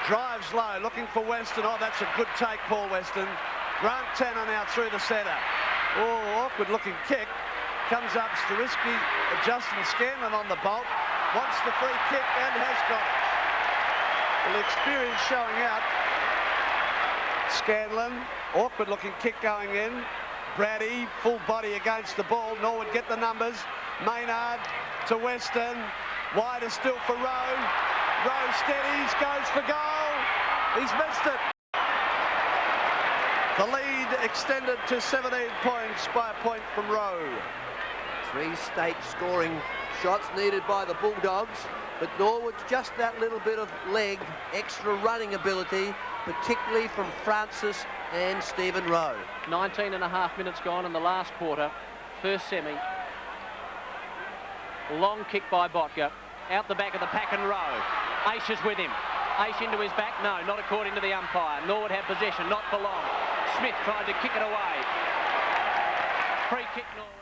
Drives low, looking for Weston. Oh, that's a good take, Paul Weston. Grant Tanner now through the centre. Oh, awkward-looking kick. Comes up, Starisky, Justin Scanlon on the bolt. Wants the free kick and has got it. Well, the experience showing out. Scanlon, awkward-looking kick going in. Brady, full body against the ball. Norwood get the numbers. Maynard to Weston. Wider still for Rowe. Rowe steadies, goes for goal. He's missed it. The lead extended to 17 points by a point from Rowe. 3 state scoring shots needed by the Bulldogs, but Norwood's just that little bit of leg, extra running ability, particularly from Francis and Stephen Rowe. 19.5 minutes gone in the last quarter, first semi. Long kick by Botka, out the back of the pack and Rowe. Aish is with him. Aish into his back, no, not according to the umpire. Norwood had possession, not for long. Smith tried to kick it away. Free kick, Norwood.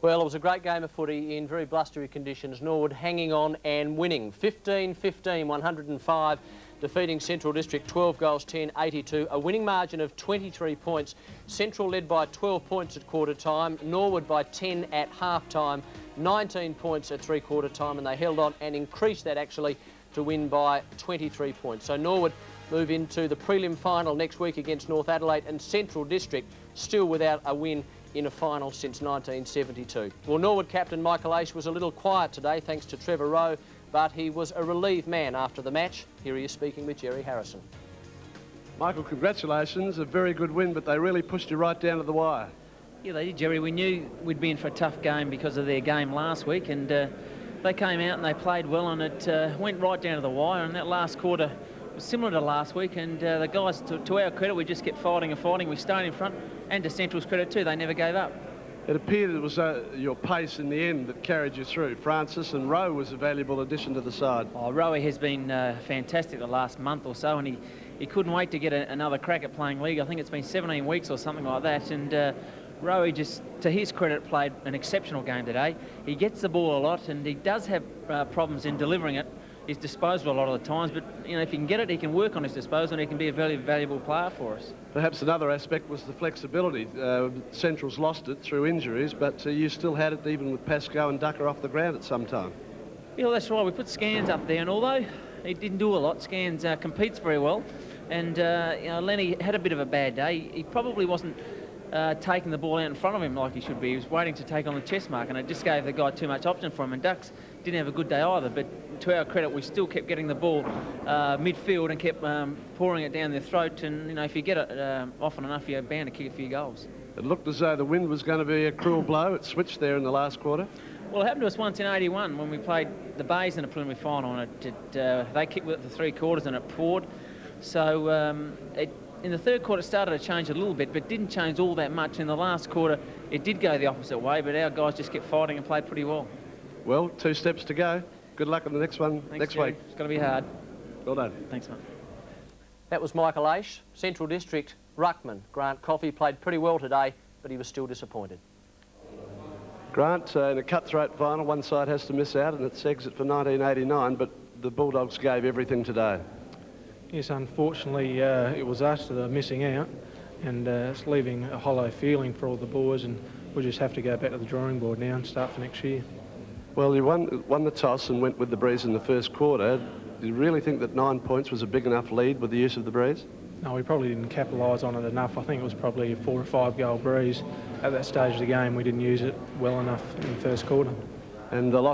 Well, it was a great game of footy in very blustery conditions. Norwood hanging on and winning. 15-15, 105, defeating Central District 12 goals, 10, 82. A winning margin of 23 points. Central led by 12 points at quarter time. Norwood by 10 at half time. 19 points at three-quarter time, and they held on and increased that actually to win by 23 points. So Norwood move into the prelim final next week against North Adelaide, and Central District still without a win in a final since 1972. Well, Norwood captain Michael Aish was a little quiet today thanks to Trevor Rowe, but he was a relieved man after the match. Here he is speaking with Jerry Harrison. Michael, congratulations. A very good win, but they really pushed you right down to the wire. Yeah, they did, Jerry. We knew we'd be in for a tough game because of their game last week, and they came out and they played well, and it went right down to the wire, and that last quarter was similar to last week, and the guys, to our credit, we just kept fighting and fighting. We stayed in front, and to Central's credit too, they never gave up. It appeared it was your pace in the end that carried you through. Francis, and Rowe was a valuable addition to the side. Oh, Rowe has been fantastic the last month or so, and he couldn't wait to get another crack at playing league. I think it's been 17 weeks or something like that, and Rowe just, to his credit, played an exceptional game today. He gets the ball a lot, and he does have problems in delivering it. He's disposable a lot of the times, but you know, if he can get it, he can work on his disposal, and he can be a very valuable player for us. Perhaps another aspect was the flexibility. Central's lost it through injuries, but you still had it even with Pascoe and Ducker off the ground at some time. Yeah, well, that's right. We put Scans up there, and although he didn't do a lot, Scans competes very well, and you know, Lenny had a bit of a bad day. He probably wasn't taking the ball out in front of him like he should be. He was waiting to take on the chest mark, and it just gave the guy too much option for him, and Ducks didn't have a good day either, but to our credit, we still kept getting the ball midfield and kept pouring it down their throat, and you know, if you get it often enough, you're bound to kick a few goals. It looked as though the wind was going to be a cruel blow. It switched there in the last quarter. Well, it happened to us once in '81 when we played the Bays in a preliminary final, and they kicked with it for 3 quarters and it poured. So in the third quarter it started to change a little bit, but didn't change all that much. In the last quarter it did go the opposite way, but our guys just kept fighting and played pretty well. Well, 2 steps to go. Good luck on the next one. Thanks, next Jerry. week. It's going to be hard. Well done. Thanks, mate. That was Michael Aish. Central District ruckman Grant Coffey played pretty well today, but he was still disappointed. Grant, in a cutthroat final, one side has to miss out, and it's exit for 1989, but the Bulldogs gave everything today. Yes, unfortunately, it was us that are missing out, and it's leaving a hollow feeling for all the boys, and we'll just have to go back to the drawing board now and start for next year. Well, you won the toss and went with the breeze in the first quarter. Do you really think that 9 points was a big enough lead with the use of the breeze? No, we probably didn't capitalise on it enough. I think it was probably a 4 or 5 goal breeze. At that stage of the game, we didn't use it well enough in the first quarter. And the